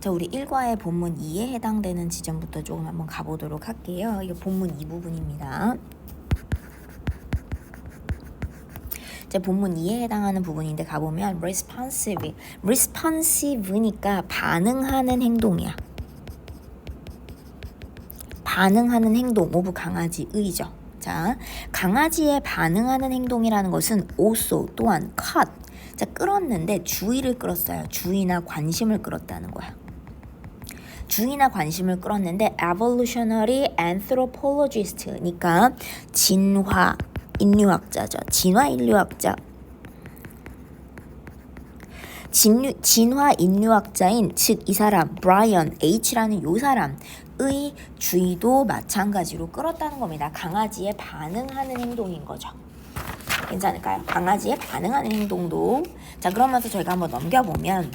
자, 우리 1과의 본문 2에 해당되는 지점부터 조금 한번 가보도록 할게요. 이거 본문 2 부분입니다. 자, 본문 2에 해당하는 부분인데 가보면 responsive니까 반응하는 행동이야. 반응하는 행동, 오브 강아지의죠. 자, 강아지에 반응하는 행동이라는 것은 also, 또한 cut. 자, 끌었는데 주의를 끌었어요. 주의나 관심을 끌었다는 거야. 주의나 관심을 끌었는데 evolutionary anthropologist니까 진화 인류학자죠. 진화 인류학자. 진화 인류학자인 즉 이 사람 브라이언 H라는 요 사람의 주의도 마찬가지로 끌었다는 겁니다. 강아지에 반응하는 행동인 거죠. 괜찮을까요? 강아지에 반응하는 행동도. 자, 그러면서 저희가 한번 넘겨보면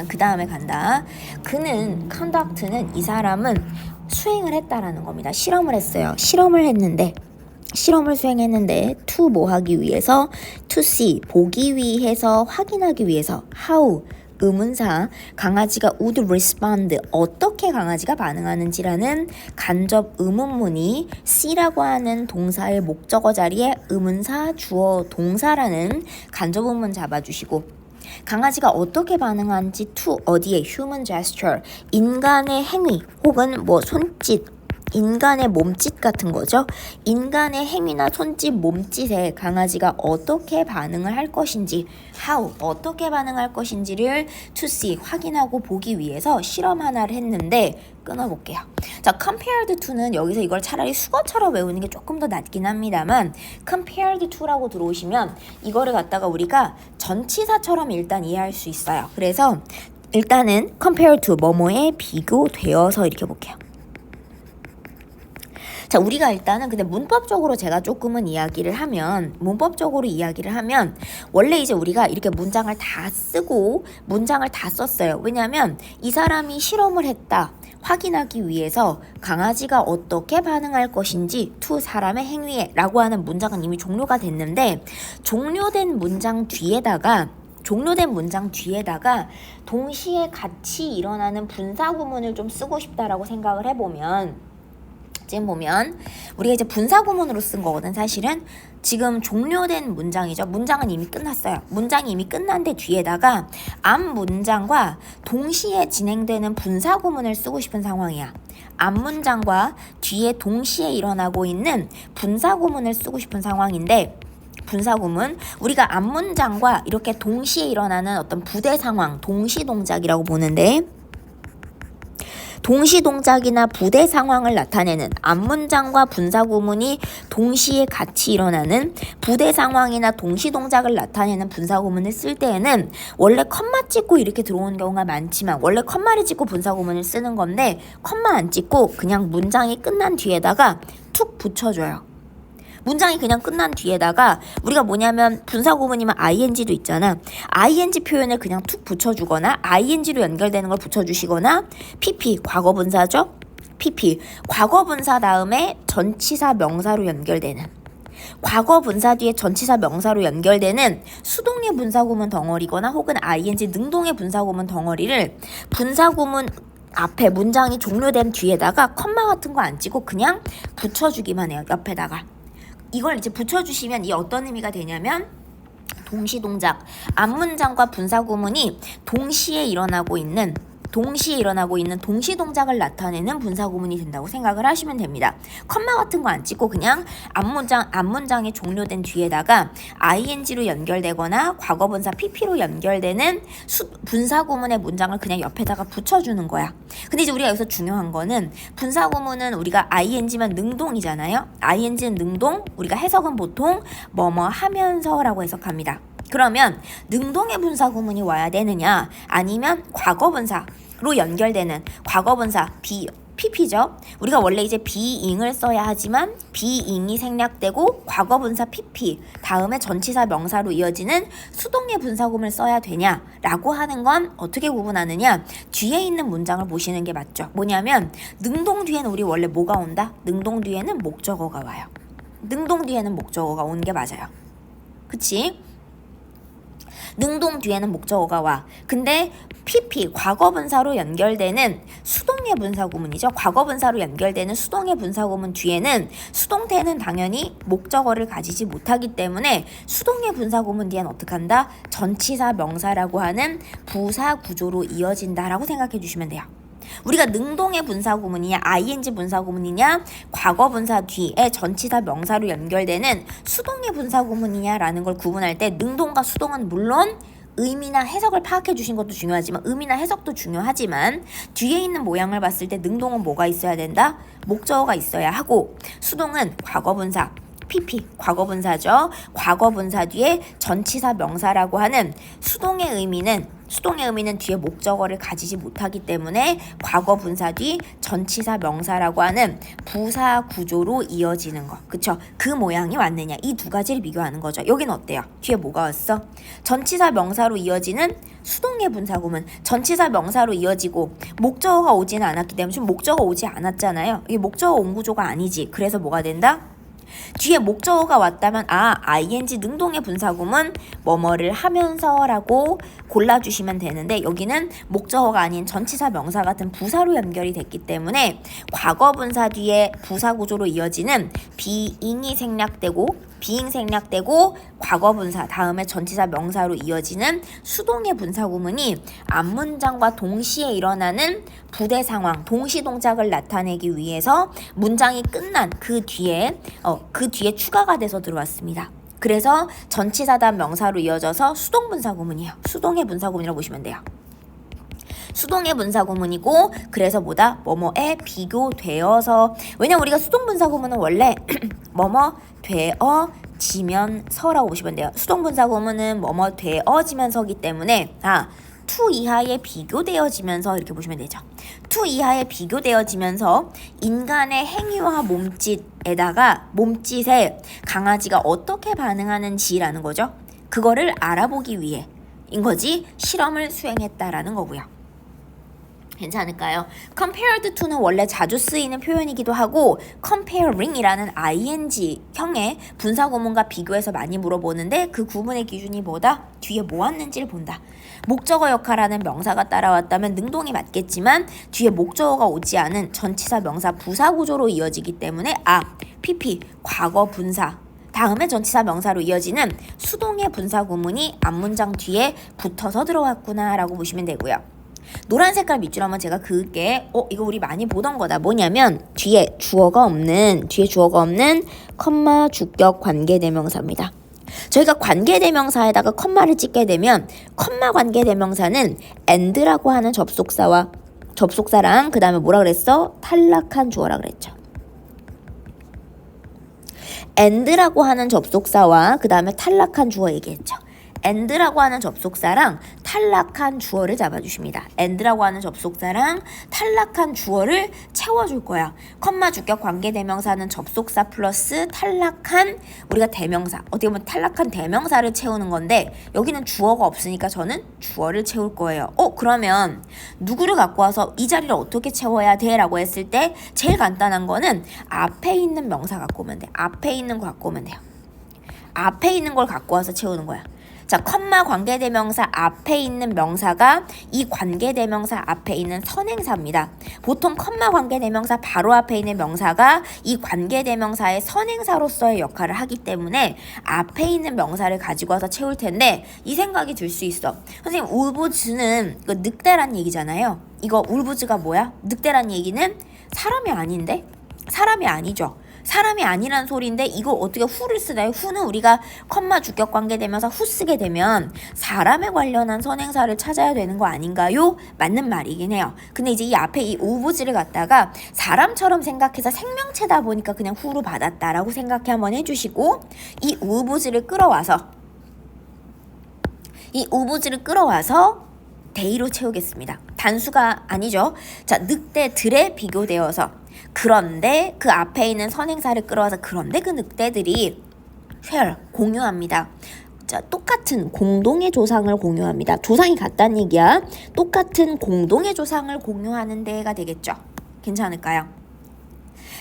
그 다음에 간다. 그는 conduct는 이 사람은 수행을 했다라는 겁니다. 실험을 했어요. 실험을 수행했는데 to 뭐 하기 위해서? to see 보기 위해서, 확인하기 위해서. how 의문사 강아지가 would respond 어떻게 강아지가 반응하는지라는 간접 의문문이 see라고 하는 동사의 목적어 자리에 의문사 주어 동사라는 간접 의문 잡아주시고 강아지가 어떻게 반응하는지 to 어디에 human gesture 인간의 행위 혹은 뭐 손짓 인간의 몸짓 같은 거죠. 인간의 행위나 손짓, 몸짓에 강아지가 어떻게 반응을 할 것인지 how, 어떻게 반응할 것인지를 to see, 확인하고 보기 위해서 실험 하나를 했는데 끊어볼게요. 자, compared to는 여기서 이걸 차라리 수거처럼 외우는 게 조금 더 낫긴 합니다만 compared to라고 들어오시면 이거를 갖다가 우리가 전치사처럼 일단 이해할 수 있어요. 그래서 일단은 compared to 뭐뭐에 비교되어서 이렇게 볼게요. 자, 우리가 일단은 근데 문법적으로 제가 조금은 이야기를 하면 원래 이제 우리가 이렇게 문장을 다 쓰고 문장을 다 썼어요. 왜냐하면 이 사람이 실험을 했다. 확인하기 위해서 강아지가 어떻게 반응할 것인지 to 사람의 행위에 라고 하는 문장은 이미 종료가 됐는데 종료된 문장 뒤에다가 동시에 같이 일어나는 분사구문을 좀 쓰고 싶다라고 생각을 해보면 지금 보면 우리가 이제 분사구문으로 쓴 거거든. 사실은 지금 종료된 문장이죠. 문장은 이미 끝났어요. 문장이 이미 끝난데 뒤에다가 앞 문장과 동시에 진행되는 분사구문을 쓰고 싶은 상황이야. 앞 문장과 뒤에 동시에 일어나고 있는 분사구문을 쓰고 싶은 상황인데 분사구문 우리가 앞 문장과 이렇게 동시에 일어나는 어떤 부대 상황 동시동작이라고 보는데 동시동작이나 부대 상황을 나타내는 앞문장과 분사구문이 동시에 같이 일어나는 부대 상황이나 동시동작을 나타내는 분사구문을 쓸 때에는 원래 컴마 찍고 이렇게 들어오는 경우가 많지만 원래 컴마를 찍고 분사구문을 쓰는 건데 컴마 안 찍고 그냥 문장이 끝난 뒤에다가 툭 붙여줘요. 문장이 그냥 끝난 뒤에다가 우리가 뭐냐면 분사구문이면 ing도 있잖아. ing 표현을 그냥 툭 붙여주거나 ing로 연결되는 걸 붙여주시거나 pp 과거분사죠. pp 과거분사 다음에 전치사 명사로 연결되는 과거분사 뒤에 전치사 명사로 연결되는 수동의 분사구문 덩어리거나 혹은 ing 능동의 분사구문 덩어리를 분사구문 앞에 문장이 종료된 뒤에다가 컴마 같은 거 안 찍고 그냥 붙여주기만 해요. 옆에다가. 이걸 이제 붙여주시면 이 어떤 의미가 되냐면 동시동작, 앞문장과 분사구문이 동시에 일어나고 있는 동시동작을 나타내는 분사구문이 된다고 생각을 하시면 됩니다. 컴마 같은 거 안 찍고 그냥 앞문장이 종료된 뒤에다가 ing로 연결되거나 과거분사 pp로 연결되는 분사구문의 문장을 그냥 옆에다가 붙여주는 거야. 근데 이제 우리가 여기서 중요한 거는 분사구문은 우리가 ing만 능동이잖아요. ing는 능동, 우리가 해석은 보통 뭐뭐 하면서라고 해석합니다. 그러면 능동의 분사구문이 와야 되느냐 아니면 과거분사로 연결되는 과거분사 pp죠. 우리가 원래 이제 being을 써야 하지만 being이 생략되고 과거분사 pp 다음에 전치사 명사로 이어지는 수동의 분사구문을 써야 되냐라고 하는 건 어떻게 구분하느냐 뒤에 있는 문장을 보시는 게 맞죠. 뭐냐면 능동 뒤에는 우리 원래 뭐가 온다? 능동 뒤에는 목적어가 와요. 능동 뒤에는 목적어가 오는 게 맞아요. 그치? 능동 뒤에는 목적어가 와. 근데 PP, 과거분사로 연결되는 수동의 분사구문이죠. 과거분사로 연결되는 수동의 분사구문 뒤에는 수동태는 당연히 목적어를 가지지 못하기 때문에 수동의 분사구문 뒤엔 어떻게 한다? 전치사 명사라고 하는 부사 구조로 이어진다라고 생각해 주시면 돼요. 우리가 능동의 분사구문이냐 ing 분사구문이냐 과거분사 뒤에 전치사 명사로 연결되는 수동의 분사구문이냐라는 걸 구분할 때 능동과 수동은 물론 의미나 해석을 파악해 주신 것도 중요하지만 의미나 해석도 중요하지만 뒤에 있는 모양을 봤을 때 능동은 뭐가 있어야 된다? 목적어가 있어야 하고 수동은 과거분사 PP, 과거분사죠. 과거분사 뒤에 전치사 명사라고 하는 수동의 의미는 뒤에 목적어를 가지지 못하기 때문에 과거분사 뒤 전치사 명사라고 하는 부사 구조로 이어지는 거. 그쵸? 그 모양이 왔느냐. 이 두 가지를 비교하는 거죠. 여긴 어때요? 뒤에 뭐가 왔어? 전치사 명사로 이어지는 수동의 분사구문. 전치사 명사로 이어지고 목적어가 오지는 않았기 때문에 지금 목적어 오지 않았잖아요. 이게 목적어 온 구조가 아니지. 그래서 뭐가 된다? 뒤에 목적어가 왔다면 ing 능동의 분사구문 뭐뭐를 하면서라고 골라주시면 되는데 여기는 목적어가 아닌 전치사 명사 같은 부사로 연결이 됐기 때문에 과거분사 뒤에 부사 구조로 이어지는 being이 생략되고 과거분사 다음에 전치사 명사로 이어지는 수동의 분사구문이 앞문장과 동시에 일어나는 부대 상황, 동시 동작을 나타내기 위해서 문장이 끝난 그 뒤에 추가가 돼서 들어왔습니다. 그래서 전치사 다음 명사로 이어져서 수동 분사구문이에요. 수동의 분사구문이라고 보시면 돼요. 수동의 분사구문이고 그래서 뭐다? 뭐뭐에 비교되어서 왜냐면 우리가 수동 분사구문은 원래 뭐뭐 되어지면서라고 보시면 돼요. 수동 분사구문은 뭐뭐 되어지면서기 때문에 to 이하에 비교되어지면서 이렇게 보시면 되죠. to 이하에 비교되어지면서 인간의 행위와 몸짓에 강아지가 어떻게 반응하는지라는 거죠. 그거를 알아보기 위해인 거지 실험을 수행했다라는 거고요. 괜찮을까요? compared to는 원래 자주 쓰이는 표현이기도 하고 comparing이라는 ing형의 분사구문과 비교해서 많이 물어보는데 그 구문의 기준이 뭐다? 뒤에 뭐 왔는지를 본다. 목적어 역할하는 명사가 따라왔다면 능동이 맞겠지만 뒤에 목적어가 오지 않은 전치사 명사 부사 구조로 이어지기 때문에 PP 과거 분사 다음에 전치사 명사로 이어지는 수동의 분사구문이 앞문장 뒤에 붙어서 들어왔구나 라고 보시면 되고요. 노란 색깔 밑줄 한번 제가 그을게. 이거 우리 많이 보던 거다. 뭐냐면 뒤에 주어가 없는 컴마 주격 관계대명사입니다. 저희가 관계대명사에다가 컴마를 찍게 되면 컴마 관계대명사는 and라고 하는 접속사랑 그 다음에 뭐라 그랬어? 탈락한 주어라 그랬죠. and라고 하는 접속사와 그 다음에 탈락한 주어 얘기했죠. and라고 하는 접속사랑 탈락한 주어를 잡아주십니다. and라고 하는 접속사랑 탈락한 주어를 채워줄 거야. 컴마 주격 관계대명사는 접속사 플러스 탈락한 우리가 대명사 어떻게 보면 탈락한 대명사를 채우는 건데 여기는 주어가 없으니까 저는 주어를 채울 거예요. 그러면 누구를 갖고 와서 이 자리를 어떻게 채워야 돼? 라고 했을 때 제일 간단한 거는 앞에 있는 명사 갖고 오면 돼. 앞에 있는 거 갖고 오면 돼요. 앞에 있는 걸 갖고 와서 채우는 거야. 자, 컴마 관계대명사 앞에 있는 명사가 이 관계대명사 앞에 있는 선행사입니다. 보통 컴마 관계대명사 바로 앞에 있는 명사가 이 관계대명사의 선행사로서의 역할을 하기 때문에 앞에 있는 명사를 가지고 와서 채울 텐데 이 생각이 들 수 있어. 선생님, 울부즈는 늑대란 얘기잖아요. 이거 울부즈가 뭐야? 늑대란 얘기는 사람이 아닌데? 사람이 아니죠. 사람이 아니란 소리인데 이거 어떻게 후를 쓰나요? 후는 우리가 컴마 주격 관계되면서 후 쓰게 되면 사람에 관련한 선행사를 찾아야 되는 거 아닌가요? 맞는 말이긴 해요. 근데 이제 이 앞에 이 우부지를 갖다가 사람처럼 생각해서 생명체다 보니까 그냥 후로 받았다라고 생각해 한번 해주시고 이 우부지를 끌어와서 대의로 채우겠습니다. 단수가 아니죠. 자, 늑대들에 비교되어서 그런데 그 앞에 있는 선행사를 끌어와서 그런데 그 늑대들이 share 공유합니다. 자, 똑같은 공동의 조상을 공유합니다. 조상이 같다는 얘기야. 똑같은 공동의 조상을 공유하는 데가 되겠죠. 괜찮을까요?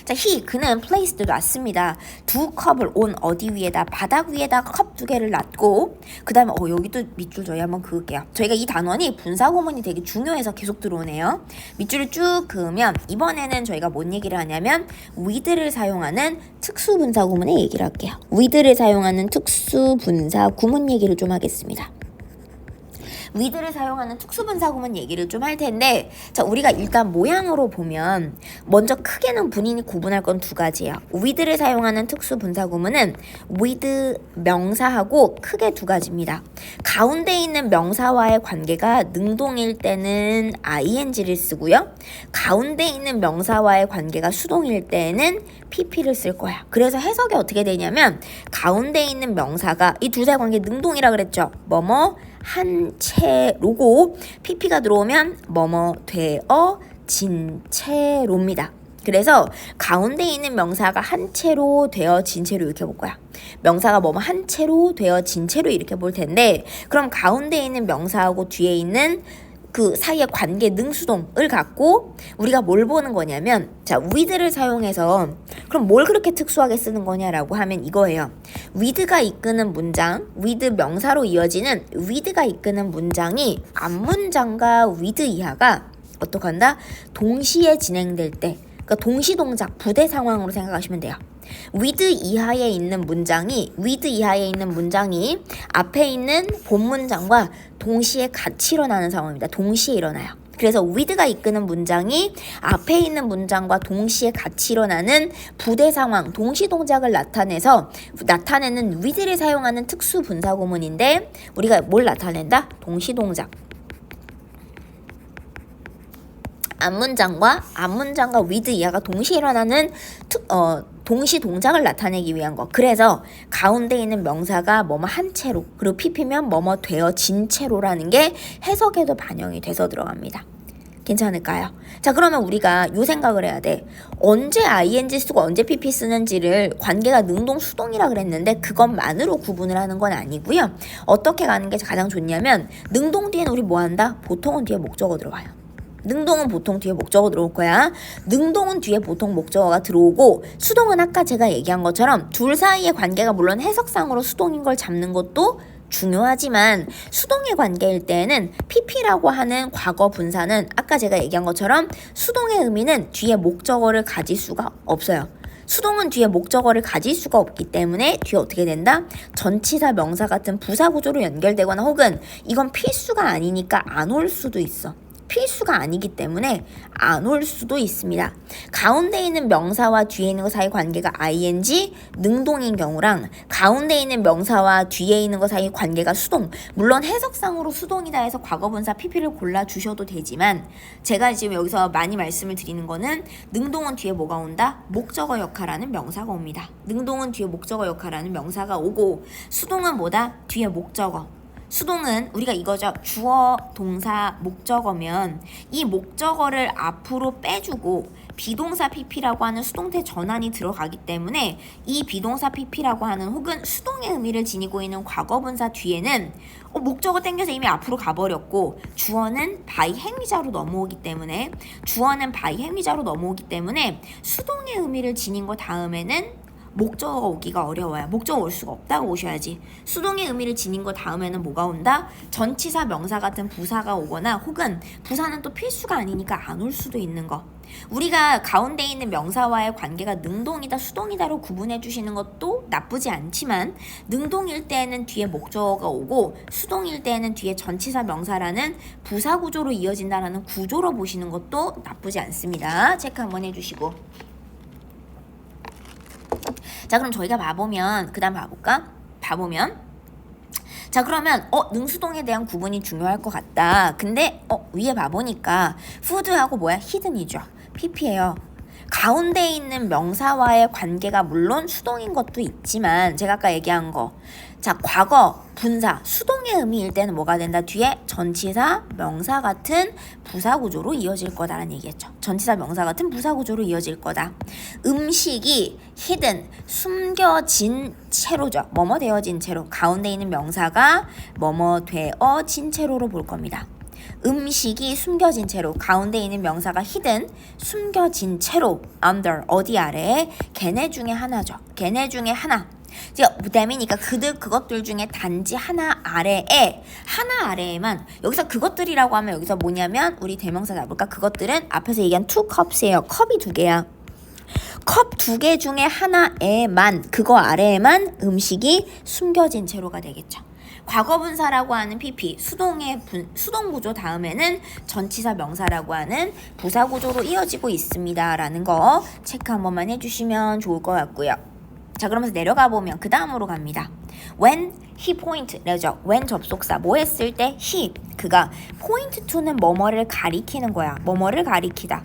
자, 그는 placed 놨습니다. 두 컵을 어디 위에다, 바닥 위에다 컵 두 개를 놨고, 그 다음에 여기도 밑줄 저희 한번 그을게요. 저희가 이 단원이 분사구문이 되게 중요해서 계속 들어오네요. 밑줄을 쭉 그으면 이번에는 저희가 뭔 얘기를 하냐면 with를 사용하는 특수분사구문의 얘기를 할게요. with를 사용하는 특수분사구문 얘기를 좀 하겠습니다. with를 사용하는 특수분사구문 얘기를 좀 할 텐데, 자, 우리가 일단 모양으로 보면 먼저 크게는 본인이 구분할 건 두 가지예요. with를 사용하는 특수분사구문은 with 명사하고 크게 두 가지입니다. 가운데 있는 명사와의 관계가 능동일 때는 ing를 쓰고요. 가운데 있는 명사와의 관계가 수동일 때는 pp를 쓸 거야. 그래서 해석이 어떻게 되냐면 가운데 있는 명사가 이 두 사이 관계 능동이라 그랬죠. 뭐뭐 한 채로고 pp가 들어오면 뭐뭐 되어 진 채로입니다. 그래서 가운데 있는 명사가 한 채로 되어진 채로 이렇게 볼 거야. 명사가 뭐뭐 한 채로 되어진 채로 이렇게 볼 텐데, 그럼 가운데 있는 명사하고 뒤에 있는 그 사이의 관계 능수동을 갖고 우리가 뭘 보는 거냐면, 자, with를 사용해서 그럼 뭘 그렇게 특수하게 쓰는 거냐라고 하면 이거예요. with가 이끄는 문장, with 명사로 이어지는 with가 이끄는 문장이 앞문장과 with 이하가 어떻게 한다? 동시에 진행될 때, 그러니까 동시동작 부대 상황으로 생각하시면 돼요. with 이하에 있는 문장이 앞에 있는 본 문장과 동시에 같이 일어나는 상황입니다. 동시에 일어나요. 그래서 with가 이끄는 문장이 앞에 있는 문장과 동시에 같이 일어나는 부대 상황, 동시 동작을 나타내는 with를 사용하는 특수 분사구문인데, 우리가 뭘 나타낸다? 동시 동작. 앞문장과 with 이하가 동시에 일어나는 동시 동작을 나타내기 위한 거. 그래서 가운데 있는 명사가 뭐뭐 한 채로, 그리고 pp면 뭐뭐 되어진 채로라는 게 해석에도 반영이 돼서 들어갑니다. 괜찮을까요? 자, 그러면 우리가 요 생각을 해야 돼. 언제 ing 쓰고 언제 pp 쓰는지를 관계가 능동 수동이라 그랬는데 그것만으로 구분을 하는 건 아니고요. 어떻게 가는 게 가장 좋냐면, 능동 뒤에는 우리 뭐 한다? 보통은 뒤에 목적어 들어가요. 능동은 보통 뒤에 목적어 들어올 거야. 능동은 뒤에 보통 목적어가 들어오고, 수동은 아까 제가 얘기한 것처럼 둘 사이의 관계가 물론 해석상으로 수동인 걸 잡는 것도 중요하지만, 수동의 관계일 때에는 pp라고 하는 과거 분사는 아까 제가 얘기한 것처럼 수동의 의미는 뒤에 목적어를 가질 수가 없어요. 수동은 뒤에 목적어를 가질 수가 없기 때문에 뒤에 어떻게 된다? 전치사 명사 같은 부사 구조로 연결되거나, 혹은 이건 필수가 아니니까 안 올 수도 있어. 필수가 아니기 때문에 안 올 수도 있습니다. 가운데 있는 명사와 뒤에 있는 것 사이 관계가 ing, 능동인 경우랑 가운데 있는 명사와 뒤에 있는 것 사이 관계가 수동, 물론 해석상으로 수동이다 해서 과거분사 pp를 골라주셔도 되지만, 제가 지금 여기서 많이 말씀을 드리는 거는 능동은 뒤에 뭐가 온다? 목적어 역할하는 명사가 옵니다. 능동은 뒤에 목적어 역할하는 명사가 오고, 수동은 뭐다? 뒤에 목적어. 수동은 우리가 이거죠. 주어, 동사, 목적어면 이 목적어를 앞으로 빼주고 비동사 pp라고 하는 수동태 전환이 들어가기 때문에 이 비동사 pp라고 하는 혹은 수동의 의미를 지니고 있는 과거분사 뒤에는 목적어 땡겨서 이미 앞으로 가버렸고, 주어는 by 행위자로 넘어오기 때문에 수동의 의미를 지닌 거 다음에는 목적어가 오기가 어려워요. 목적어 올 수가 없다고 오셔야지. 수동의 의미를 지닌 거 다음에는 뭐가 온다? 전치사 명사 같은 부사가 오거나, 혹은 부사는 또 필수가 아니니까 안 올 수도 있는 거. 우리가 가운데 있는 명사와의 관계가 능동이다 수동이다로 구분해 주시는 것도 나쁘지 않지만, 능동일 때는 뒤에 목적어가 오고 수동일 때는 뒤에 전치사 명사라는 부사 구조로 이어진다라는 구조로 보시는 것도 나쁘지 않습니다. 체크 한번 해주시고. 자, 그럼 저희가 봐보면, 그 다음 봐보면 자, 그러면 능수동에 대한 구분이 중요할 것 같다. 근데 위에 봐보니까 food하고 뭐야? 히든이죠. pp예요. 가운데 있는 명사와의 관계가 물론 수동인 것도 있지만, 제가 아까 얘기한 거, 자, 과거, 분사, 수동의 의미일 때는 뭐가 된다? 뒤에 전치사, 명사 같은 부사 구조로 이어질 거다라는 얘기했죠. 전치사, 명사 같은 부사 구조로 이어질 거다. 음식이 hidden, 숨겨진 채로죠. 뭐뭐 되어진 채로. 가운데 있는 명사가 뭐뭐 되어진 채로로 볼 겁니다. 음식이 숨겨진 채로 가운데 있는 명사가 hidden 숨겨진 채로 under 어디 아래에 걔네 중에 하나죠. 걔네 중에 하나. 그다음이니까 그것들 중에 단지 하나 아래에만 여기서 그것들이라고 하면 여기서 뭐냐면 우리 대명사 잡을까? 그것들은 앞에서 얘기한 two cups예요. 컵이 두 개야. 컵 두 개 중에 하나에만 그거 아래에만 음식이 숨겨진 채로가 되겠죠. 과거분사라고 하는 PP 수동 구조 다음에는 전치사 명사라고 하는 부사 구조로 이어지고 있습니다. 라는 거 체크 한 번만 해주시면 좋을 것 같고요. 자, 그러면서 내려가 보면 그 다음으로 갑니다. When he point, 죠 when 접속사 뭐 했을 때 he 그가 point to는 뭐뭐를 가리키는 거야. 뭐뭐를 가리키다.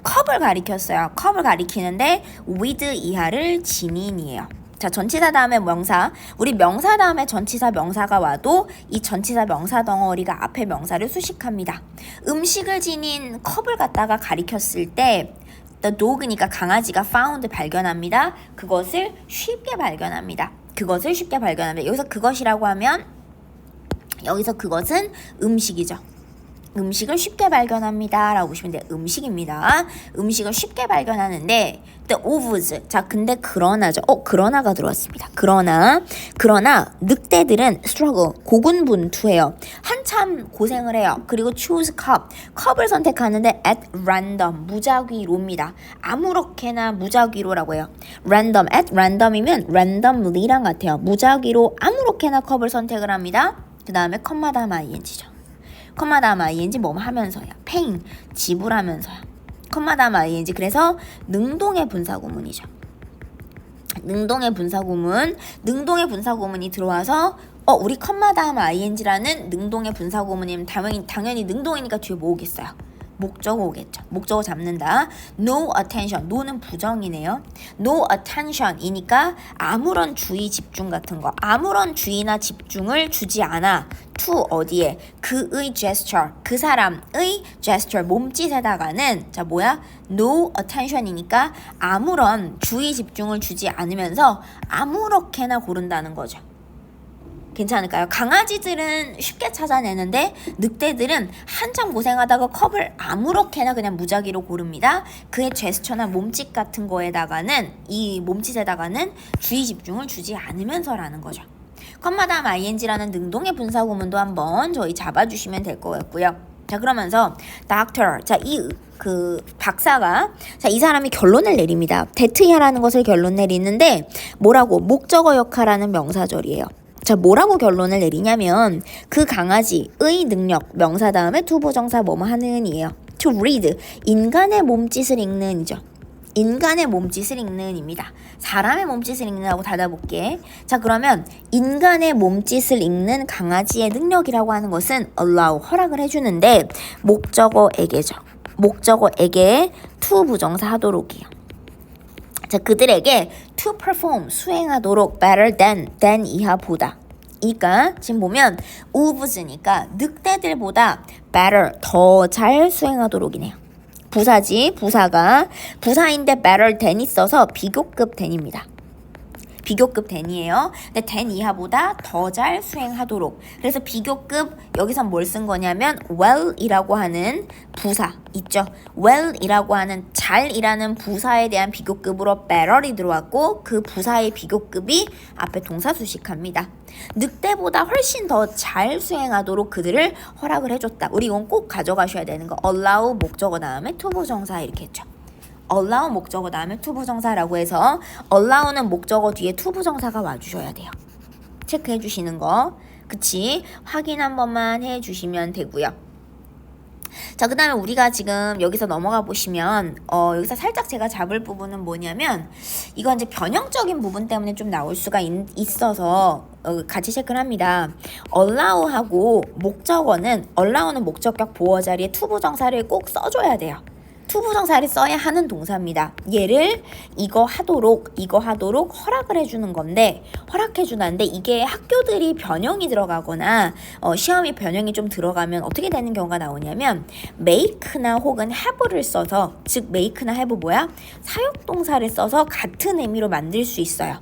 컵을 가리켰어요. 컵을 가리키는데 with 이하를 지닌이에요. 자, 전치사 다음에 명사. 우리 명사 다음에 전치사 명사가 와도 이 전치사 명사 덩어리가 앞에 명사를 수식합니다. 음식을 지닌 컵을 갖다가 가리켰을 때 the dog니까 강아지가 found 발견합니다. 그것을 쉽게 발견합니다. 여기서 그것이라고 하면 여기서 그것은 음식이죠. 음식을 쉽게 발견합니다 라고 보시면 돼요. 음식입니다. 음식을 쉽게 발견하는데 the ofs 자 근데 그러나죠. 그러나가 들어왔습니다. 그러나 늑대들은 struggle 고군분투해요. 한참 고생을 해요. 그리고 choose 컵을 선택하는데 at random 무작위로입니다. 아무렇게나 무작위로라고 해요. at random이면 randomly랑 같아요. 무작위로 아무렇게나 컵을 선택을 합니다. 그 다음에 컴마다 ing죠. 컴마다음 ing 뭐 하면서요. paying 지불하면서요. 컴마다음 ing 그래서 능동의 분사구문이죠. 능동의 분사구문이 들어와서 우리 컴마다음 ing라는 능동의 분사구문이면 당연히 능동이니까 뒤에 뭐 오겠어요? 목적어 오겠죠. 목적어 잡는다. No attention. no는 부정이네요. No attention이니까 아무런 주의 집중 같은 거. 아무런 주의나 집중을 주지 않아. to 어디에? 그의 gesture. 그 사람의 gesture. 몸짓에다가는 자 뭐야? No attention이니까 아무런 주의 집중을 주지 않으면서 아무렇게나 고른다는 거죠. 괜찮을까요? 강아지들은 쉽게 찾아내는데 늑대들은 한참 고생하다가 컵을 아무렇게나 그냥 무작위로 고릅니다. 그의 제스처나 몸짓 같은 거에다가는 이 몸짓에다가는 주의 집중을 주지 않으면서라는 거죠. 컵마다음 ing라는 능동의 분사구문도 한번 저희 잡아주시면 될 것 같고요. 자 그러면서 doctor 박사가 이 사람이 결론을 내립니다. 데트야라는 것을 결론 내리는데 뭐라고? 목적어 역할하는 명사절이에요. 자, 뭐라고 결론을 내리냐면 그 강아지의 능력, 명사 다음에 투부정사 뭐뭐 하는이에요. To read, 인간의 몸짓을 읽는이죠. 인간의 몸짓을 읽는입니다. 사람의 몸짓을 읽는다고 닫아볼게. 자, 그러면 인간의 몸짓을 읽는 강아지의 능력이라고 하는 것은 allow, 허락을 해주는데 목적어에게죠. 목적어에게 투부정사 하도록이에요. 자, 그들에게 to perform 수행하도록 better than 이하보다. 그러니까 지금 보면 ofs니까 늑대들보다 better 더 잘 수행하도록이네요. 부사인데 better than이 써서 비교급 than입니다. 비교급 than이에요. 근데 than 이하보다 더 잘 수행하도록. 그래서 비교급 여기서 뭘 쓴 거냐면 well이라고 하는 부사 있죠. well이라고 하는 잘이라는 부사에 대한 비교급으로 better이 들어왔고 그 부사의 비교급이 앞에 동사 수식합니다. 늑대보다 훨씬 더 잘 수행하도록 그들을 허락을 해줬다. 우리 이건 꼭 가져가셔야 되는 거. allow 목적어 다음에 투부정사 이렇게 했죠. allow 목적어 다음에 투부정사라고 해서 allow는 목적어 뒤에 투부정사가 와주셔야 돼요. 체크해 주시는 거. 그치? 확인 한 번만 해주시면 되고요. 자, 그 다음에 우리가 지금 여기서 넘어가 보시면 여기서 살짝 제가 잡을 부분은 뭐냐면 이건 이제 변형적인 부분 때문에 좀 나올 수가 있어서 같이 체크를 합니다. allow하고 allow는 목적격 보어 자리에 투부정사를 꼭 써줘야 돼요. 투부정사를 써야 하는 동사입니다. 얘를 이거 하도록 허락을 해주는 건데 허락해주는데 이게 학교들이 변형이 들어가거나 시험이 변형이 좀 들어가면 어떻게 되는 경우가 나오냐면 make나 혹은 have를 써서 즉 make나 have 뭐야? 사역동사를 써서 같은 의미로 만들 수 있어요.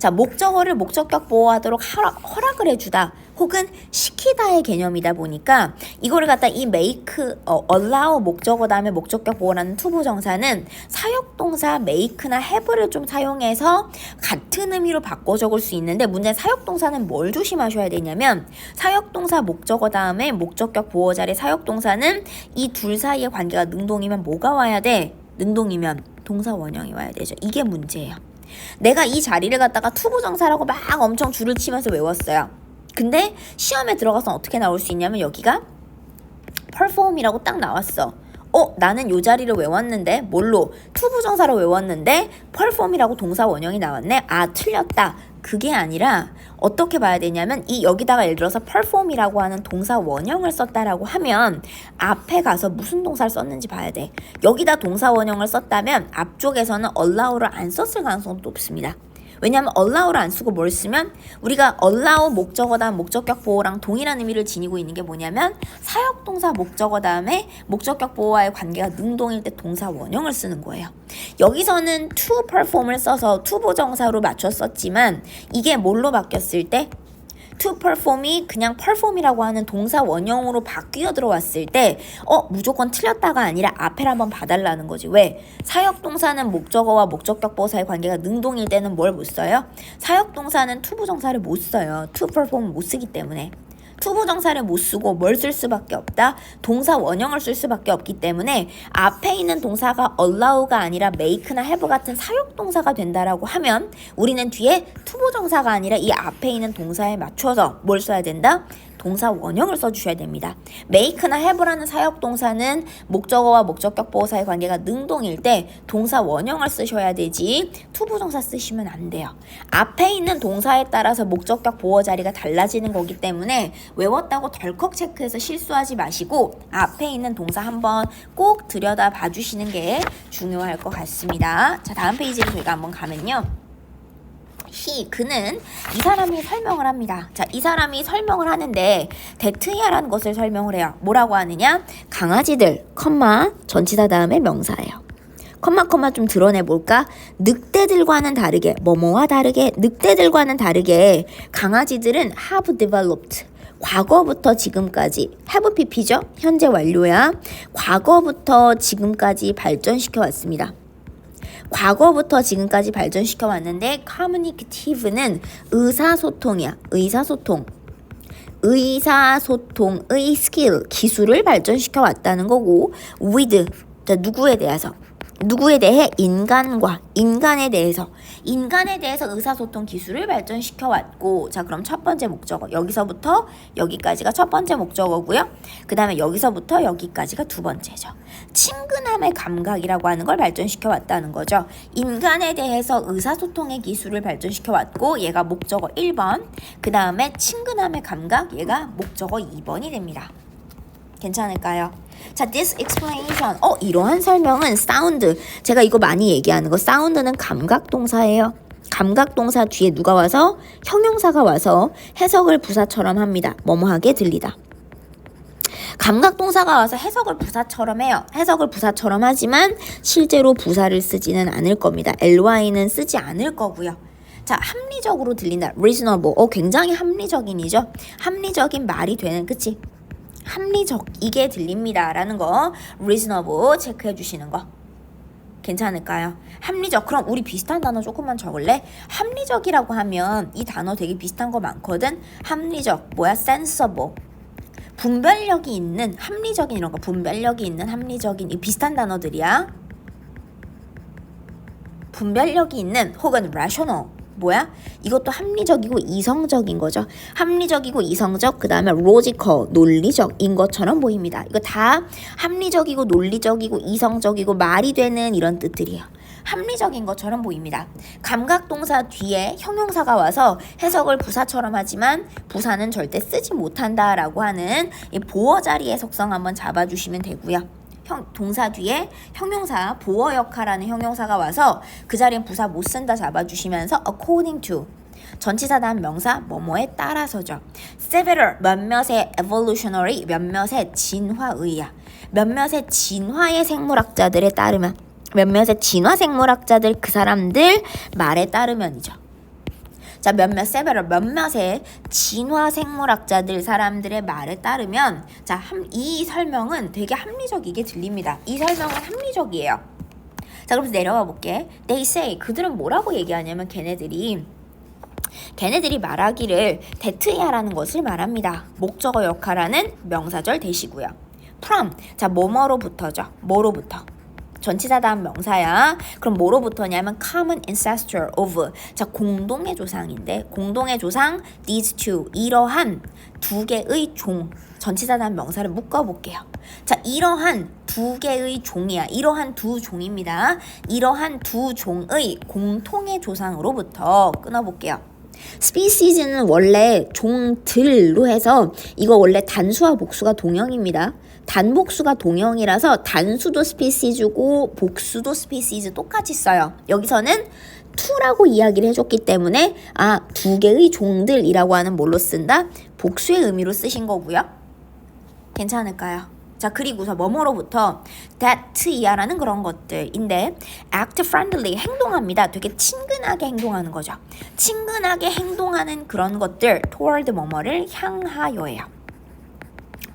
자, 목적어를 목적격 보호하도록 허락을 해주다 혹은 시키다의 개념이다 보니까 이거를 갖다 이 make, allow 목적어 다음에 목적격 보호라는 투부정사는 사역동사 make나 have를 좀 사용해서 같은 의미로 바꿔 적을 수 있는데 문제는 사역동사는 뭘 조심하셔야 되냐면 사역동사 목적어 다음에 목적격 보호 자리 사역동사는 이 둘 사이의 관계가 능동이면 뭐가 와야 돼? 능동이면 동사 원형이 와야 되죠. 이게 문제예요. 내가 이 자리를 갖다가 투부정사라고 막 엄청 줄을 치면서 외웠어요. 근데 시험에 들어가서 어떻게 나올 수 있냐면 여기가 perform이라고 딱 나왔어. 나는 요 자리를 외웠는데 뭘로? 투부정사로 외웠는데 perform이라고 동사 원형이 나왔네. 아, 틀렸다. 그게 아니라 어떻게 봐야 되냐면 이 여기다가 예를 들어서 perform이라고 하는 동사 원형을 썼다라고 하면 앞에 가서 무슨 동사를 썼는지 봐야 돼. 여기다 동사 원형을 썼다면 앞쪽에서는 allow를 안 썼을 가능성도 높습니다. 왜냐하면 allow를 안 쓰고 뭘 쓰면 우리가 allow 목적어 다음 목적격 보호랑 동일한 의미를 지니고 있는 게 뭐냐면 사역동사 목적어 다음에 목적격 보호와의 관계가 능동일 때 동사 원형을 쓰는 거예요. 여기서는 to perform을 써서 투부정사로 맞췄었지만 이게 뭘로 바뀌었을 때 to perform이 그냥 perform이라고 하는 동사 원형으로 바뀌어 들어왔을 때 무조건 틀렸다가 아니라 앞에 한번 봐달라는 거지. 왜? 사역동사는 목적어와 목적격 보호 사이의 관계가 능동일 때는 뭘 못 써요? 사역동사는 투부정사를 못 써요. to perform 못 쓰기 때문에. 투부정사를 못 쓰고 뭘 쓸 수밖에 없다? 동사 원형을 쓸 수밖에 없기 때문에 앞에 있는 동사가 allow가 아니라 make나 have 같은 사역동사가 된다라고 하면 우리는 뒤에 투부정사가 아니라 이 앞에 있는 동사에 맞춰서 뭘 써야 된다? 동사 원형을 써주셔야 됩니다. make나 have라는 사역동사는 목적어와 목적격 보호 사이의 관계가 능동일 때 동사 원형을 쓰셔야 되지 투부정사 쓰시면 안 돼요. 앞에 있는 동사에 따라서 목적격 보호 자리가 달라지는 거기 때문에 외웠다고 덜컥 체크해서 실수하지 마시고 앞에 있는 동사 한번 꼭 들여다 봐주시는 게 중요할 것 같습니다. 자, 다음 페이지로 저희가 한번 가면요. 그는 이 사람이 설명을 합니다. 자, 이 사람이 설명을 하는데 데트야라는 것을 설명을 해요. 뭐라고 하느냐? 강아지들, 전치사 다음에 명사예요. 좀 드러내볼까? 늑대들과는 다르게, 뭐뭐와 다르게, 늑대들과는 다르게 강아지들은 have developed. 과거부터 지금까지 have pp죠? 현재 완료야. 과거부터 지금까지 발전시켜 왔습니다. 과거부터 지금까지 발전시켜 왔는데 communicative는 의사소통이야. 의사소통의 스킬, 기술을 발전시켜 왔다는 거고 with, 자, 누구에 대해? 인간에 대해서 의사소통 기술을 발전시켜 왔고, 자, 그럼 첫 번째 목적어, 여기서부터 여기까지가 첫 번째 목적어고요. 그 다음에 여기서부터 여기까지가 두 번째죠. 친근함의 감각이라고 하는 걸 발전시켜 왔다는 거죠. 인간에 대해서 의사소통의 기술을 발전시켜 왔고, 얘가 목적어 1번, 그 다음에 친근함의 감각, 얘가 목적어 2번이 됩니다. 괜찮을까요? 자, this explanation. 이러한 설명은 sound. 제가 이거 많이 얘기하는 거. sound는 감각동사예요. 감각동사 뒤에 누가 와서? 형용사가 와서 해석을 부사처럼 합니다. 뭐뭐하게 들리다. 감각동사가 와서 해석을 부사처럼 해요. 해석을 부사처럼 하지만 실제로 부사를 쓰지는 않을 겁니다. ly는 쓰지 않을 거고요. 자, 합리적으로 들린다. reasonable. 굉장히 합리적인이죠. 합리적인 말이 되는, 그치? 합리적이게 들립니다 라는 거 reasonable 체크해 주시는 거 괜찮을까요? 합리적. 그럼 우리 비슷한 단어 조금만 적을래? 합리적이라고 하면 이 단어 되게 비슷한 거 많거든. 합리적 뭐야? sensible. 분별력이 있는, 합리적인 이런 거, 분별력이 있는, 합리적인, 이 비슷한 단어들이야. 분별력이 있는 혹은 rational. 뭐야? 이것도 합리적이고 이성적인 거죠. 합리적이고 이성적, 그 다음에 logical, 논리적인 것처럼 보입니다. 이거 다 합리적이고 논리적이고 이성적이고 말이 되는 이런 뜻들이에요. 합리적인 것처럼 보입니다. 감각동사 뒤에 형용사가 와서 해석을 부사처럼 하지만 부사는 절대 쓰지 못한다라고 하는 이 보어 자리의 속성 한번 잡아주시면 되고요. 동사 뒤에 형용사, 보어 역할하는 형용사가 와서 그 자리엔 부사 못 쓴다 잡아주시면서 according to, 전치사 다음 명사, 뭐뭐에 따라서죠. several, 몇몇의 evolutionary, 몇몇의 진화의야. 몇몇의 진화의 생물학자들에 따르면, 몇몇의 진화 생물학자들 그 사람들 말에 따르면이죠. 자, several, 몇몇의 진화 생물학자들 사람들의 말에 따르면 자, 이 설명은 되게 합리적이게 들립니다. 이 설명은 합리적이에요. 자, 그럼 내려가 볼게. They say, 그들은 뭐라고 얘기하냐면 걔네들이 말하기를 that야라는 것을 말합니다. 목적어 역할하는 명사절 대시고요. from, 자, 뭐뭐로부터죠. 뭐로부터. 전치사 다음 명사야. 그럼 뭐로부터냐면 common ancestor of, 자, 공동의 조상인데 공동의 조상 these two, 이러한 두 개의 종, 전치사 다음 명사를 묶어볼게요. 자, 이러한 두 개의 종이야. 이러한 두 종입니다. 이러한 두 종의 공통의 조상으로부터 끊어볼게요. species는 원래 종들로 해서 이거 원래 단수와 복수가 동형입니다. 단복수가 동형이라서 단수도 스피시즈고 복수도 스피시즈 똑같이 써요. 여기서는 to라고 이야기를 해줬기 때문에 두 개의 종들이라고 하는 뭘로 쓴다? 복수의 의미로 쓰신 거고요. 괜찮을까요? 자, 그리고서 뭐뭐로부터 that야라는 그런 것들인데 act friendly, 행동합니다. 되게 친근하게 행동하는 거죠. 친근하게 행동하는 그런 것들 toward 뭐뭐를 향하여예요.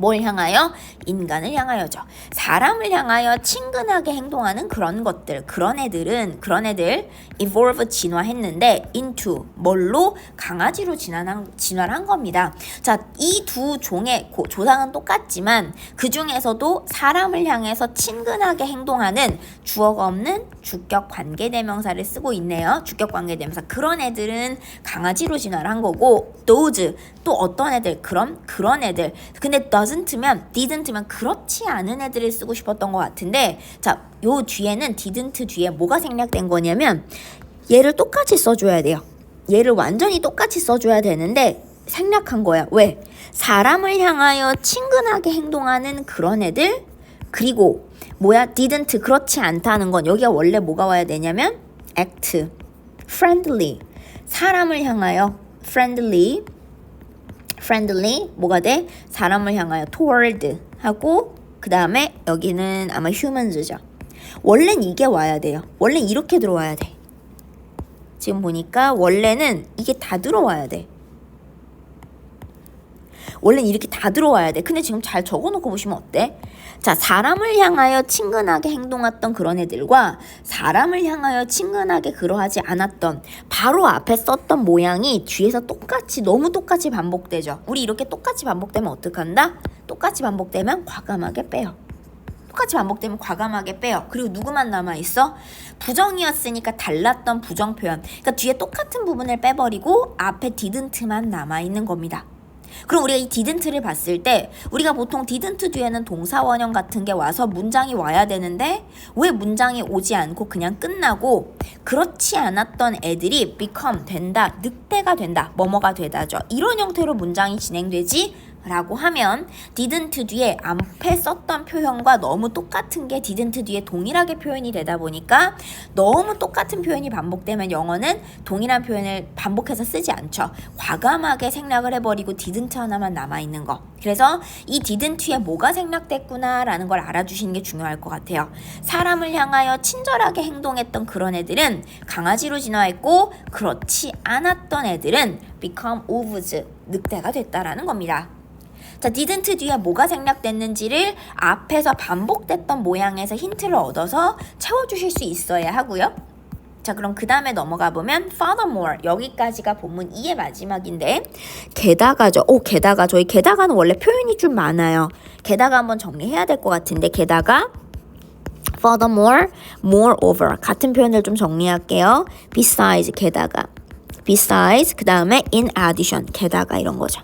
뭘 향하여? 인간을 향하여죠. 사람을 향하여 친근하게 행동하는 그런 것들, 그런 애들 evolve, 진화했는데 into, 뭘로? 강아지로 진화를 한 겁니다. 자, 이 두 종의 조상은 똑같지만 그 중에서도 사람을 향해서 친근하게 행동하는 주어가 없는 주격 관계대명사를 쓰고 있네요. 주격 관계대명사. 그런 애들은 강아지로 진화를 한 거고 those, 또 어떤 애들? 그런 애들. 근데 didn't면 그렇지 않은 애들을 쓰고 싶었던 것 같은데, 자, 요 뒤에는 didn't 뒤에 뭐가 생략된 거냐면 얘를 똑같이 써줘야 돼요. 얘를 완전히 똑같이 써줘야 되는데 생략한 거야. 왜? 사람을 향하여 친근하게 행동하는 그런 애들, 그리고 didn't, 그렇지 않다는 건 여기가 원래 뭐가 와야 되냐면 act, friendly, 사람을 향하여 friendly 뭐가 돼? 사람을 향하여 toward 하고 그 다음에 여기는 아마 humans죠. 원래는 이게 와야 돼요. 원래 이렇게 들어와야 돼. 지금 보니까 원래는 이게 다 들어와야 돼. 원래는 이렇게 다 들어와야 돼. 근데 지금 잘 적어놓고 보시면 어때? 자, 사람을 향하여 친근하게 행동했던 그런 애들과 사람을 향하여 친근하게 그러하지 않았던 바로 앞에 썼던 모양이 뒤에서 너무 똑같이 반복되죠. 우리 이렇게 똑같이 반복되면 어떡한다? 똑같이 반복되면 과감하게 빼요. 그리고 누구만 남아있어? 부정이었으니까 달랐던 부정 표현. 그러니까 뒤에 똑같은 부분을 빼버리고 앞에 didn't만 남아있는 겁니다. 그럼 우리가 이 didn't를 봤을 때 우리가 보통 didn't 뒤에는 동사 원형 같은 게 와서 문장이 와야 되는데 왜 문장이 오지 않고 그냥 끝나고 그렇지 않았던 애들이 become, 된다, 늑대가 된다, 뭐뭐가 되다죠. 이런 형태로 문장이 진행되지? 라고 하면 didn't 뒤에 앞에 썼던 표현과 너무 똑같은 게 didn't 뒤에 동일하게 표현이 되다 보니까 너무 똑같은 표현이 반복되면 영어는 동일한 표현을 반복해서 쓰지 않죠. 과감하게 생략을 해버리고 didn't 하나만 남아있는 거. 그래서 이 didn't 뒤에 뭐가 생략됐구나 라는 걸 알아주시는 게 중요할 것 같아요. 사람을 향하여 친절하게 행동했던 그런 애들은 강아지로 진화했고 그렇지 않았던 애들은 become ofs, 늑대가 됐다라는 겁니다. 자, didn't 뒤에 뭐가 생략됐는지를 앞에서 반복됐던 모양에서 힌트를 얻어서 채워주실 수 있어야 하고요. 자, 그럼 그 다음에 넘어가 보면 furthermore, 여기까지가 본문 2의 마지막인데 게다가죠. 게다가 저희 게다가는 원래 표현이 좀 많아요. 게다가 한번 정리해야 될 것 같은데 게다가 furthermore, moreover 같은 표현을 좀 정리할게요. besides, 게다가 besides, 그 다음에 in addition, 게다가 이런 거죠.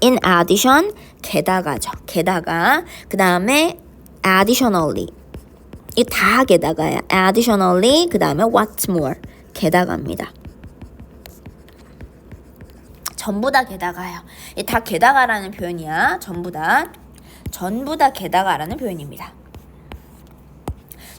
in addition, 게다가죠. 게다가 그 다음에 additionally, 이 다 게다가야. additionally, 그 다음에 what's more, 게다가입니다. 전부 다 게다가요. 이 다 게다가라는 표현이야. 전부 다 게다가라는 표현입니다.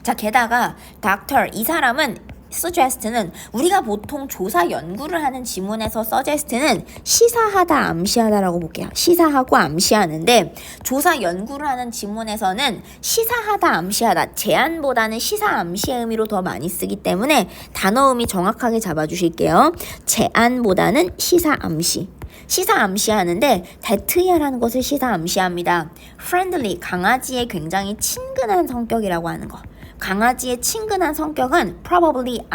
자, 게다가 doctor, 이 사람은 suggest는 우리가 보통 조사 연구를 하는 지문에서 suggest는 시사하다, 암시하다라고 볼게요. 시사하고 암시하는데 조사 연구를 하는 지문에서는 시사하다, 암시하다, 제안보다는 시사, 암시의 의미로 더 많이 쓰기 때문에 단어 의미 정확하게 잡아주실게요. 제안보다는 시사, 암시. 시사 암시하는데 that이라는 것을 시사 암시합니다. friendly, 강아지의 굉장히 친근한 성격이라고 하는 거. 강아지의 친근한 성격은 probably,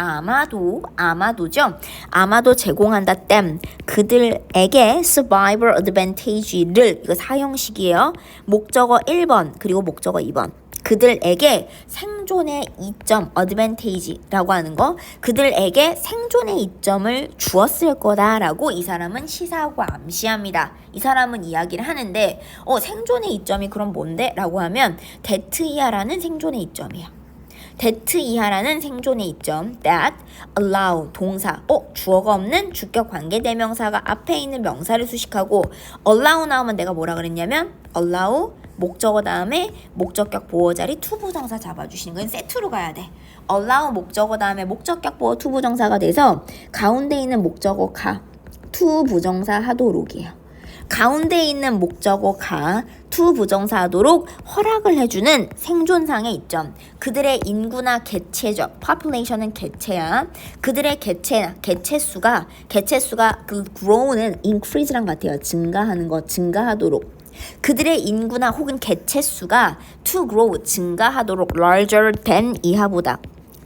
아마도죠. 아마도 제공한다 댐, 그들에게 survival advantage를, 이거 사형식이에요. 목적어 1번 그리고 목적어 2번. 그들에게 생존의 이점, advantage라고 하는 거, 그들에게 생존의 이점을 주었을 거다라고 이 사람은 시사하고 암시합니다. 이 사람은 이야기를 하는데 생존의 이점이 그럼 뭔데? 라고 하면 that 이하라는 생존의 이점이야. that 이하라는 생존의 이점. that, allow, 동사. 주어가 없는 주격 관계대명사가 앞에 있는 명사를 수식하고 allow 나오면 내가 뭐라 그랬냐면 allow 목적어 다음에 목적격 보호 자리 투부정사 잡아주시는 건 세트로 가야 돼. allow 목적어 다음에 목적격 보호 투부정사가 돼서 가운데 있는 목적어 가 투부정사 하도록이에요. 가운데 있는 목적어 가 투부정사 하도록 허락을 해주는 생존상의 이점. 그들의 인구나 개체적, population은 개체야. 그들의 개체수가 그 grow는 increase랑 같아요. 증가하는 거, 증가하도록. 그들의 인구나 혹은 개체수가 to grow, 증가하도록 larger than 이하보다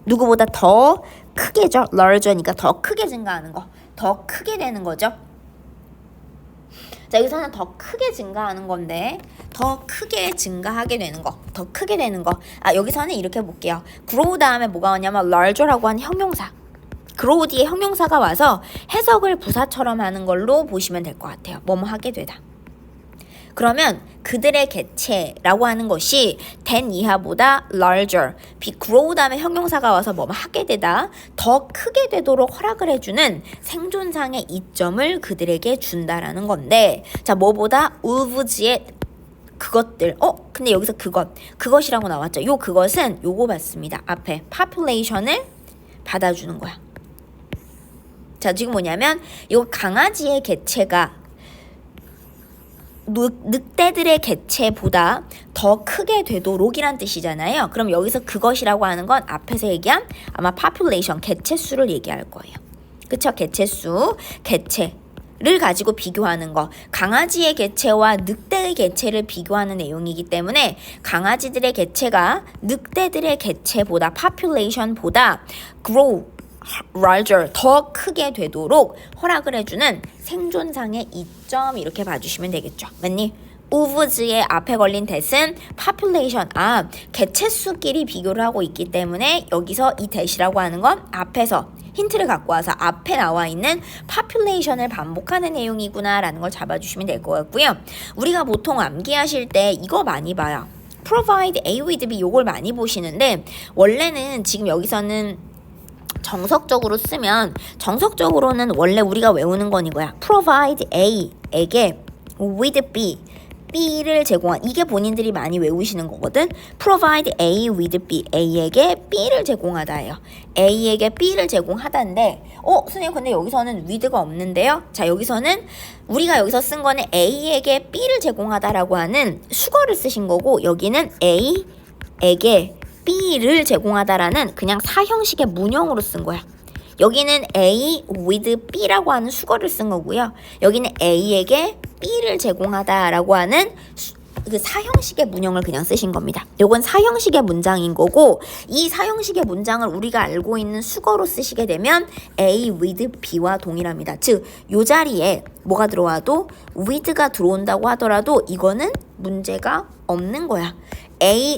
누구보다 더 크게죠. larger니까 더 크게 증가하는 거, 더 크게 되는 거죠. 자, 여기서는 더 크게 증가하는 건데 더 크게 증가하게 되는 거, 더 크게 되는 거. 여기서는 이렇게 볼게요. grow 다음에 뭐가 오냐면 larger라고 하는 형용사, grow 뒤에 형용사가 와서 해석을 부사처럼 하는 걸로 보시면 될 것 같아요. 뭐뭐 하게 되다. 그러면 그들의 개체라고 하는 것이 than 이하보다 larger, grow 다음에 형용사가 와서 뭐 하게 되다, 더 크게 되도록 허락을 해주는 생존상의 이점을 그들에게 준다라는 건데, 자, 뭐보다 wolves의 그것들. 근데 여기서 그것이라고 나왔죠. 요 그것은 요거 받습니다. 앞에 population을 받아주는 거야. 자, 지금 뭐냐면 요 강아지의 개체가 늑대들의 개체보다 더 크게 되도록이란 뜻이잖아요. 그럼 여기서 그것이라고 하는 건 앞에서 얘기한 아마 population, 개체수를 얘기할 거예요. 그쵸? 개체수, 개체를 가지고 비교하는 거. 강아지의 개체와 늑대의 개체를 비교하는 내용이기 때문에 강아지들의 개체가 늑대들의 개체보다, population보다 grow, larger, 더 크게 되도록 허락을 해주는 생존상의 이점, 이렇게 봐주시면 되겠죠. 맞니? wolves의 앞에 걸린 that은 population, 개체수끼리 비교를 하고 있기 때문에 여기서 이 that이라고 하는 건 앞에서 힌트를 갖고 와서 앞에 나와 있는 population을 반복하는 내용이구나 라는 걸 잡아주시면 될 것 같고요. 우리가 보통 암기하실 때 이거 많이 봐요. provide A with B, 요걸 많이 보시는데 원래는 지금 여기서는 정석적으로 쓰면, 정석적으로는 원래 우리가 외우는 건 이거야. provide A에게 with B, B를 제공한, 이게 본인들이 많이 외우시는 거거든. provide A with B, A에게 B를 제공하다예요. A에게 B를 제공하다인데 선생님 근데 여기서는 with가 없는데요. 자, 여기서는 우리가 여기서 쓴 거는 A에게 B를 제공하다라고 하는 수거를 쓰신 거고, 여기는 A에게 B를 제공하다라는 그냥 사형식의 문형으로 쓴 거야. 여기는 A with B라고 하는 수거를 쓴 거고요. 여기는 A에게 B를 제공하다라고 하는 그 사형식의 문형을 그냥 쓰신 겁니다. 요건 사형식의 문장인 거고, 이 사형식의 문장을 우리가 알고 있는 수거로 쓰시게 되면 A with B와 동일합니다. 즉, 요 자리에 뭐가 들어와도 with가 들어온다고 하더라도 이거는 문제가 없는 거야.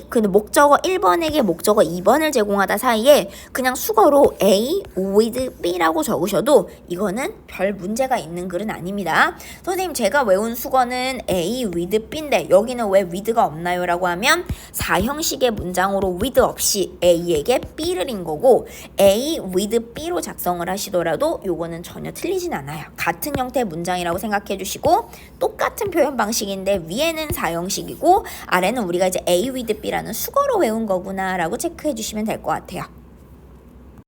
근데 목적어 1번에게 목적어 2번을 제공하다 사이에 그냥 수거로 A with B라고 적으셔도 이거는 별 문제가 있는 글은 아닙니다. 선생님 제가 외운 수거는 A with B인데 여기는 왜 with가 없나요? 라고 하면 사형식의 문장으로 with 없이 A에게 B를 인 거고, A with B로 작성을 하시더라도 요거는 전혀 틀리진 않아요. 같은 형태의 문장이라고 생각해 주시고, 똑같은 표현 방식인데 위에는 사형식이고 아래는 우리가 이제 A with B라는 수거로 외운 거구나 라고 체크해 주시면 될 것 같아요.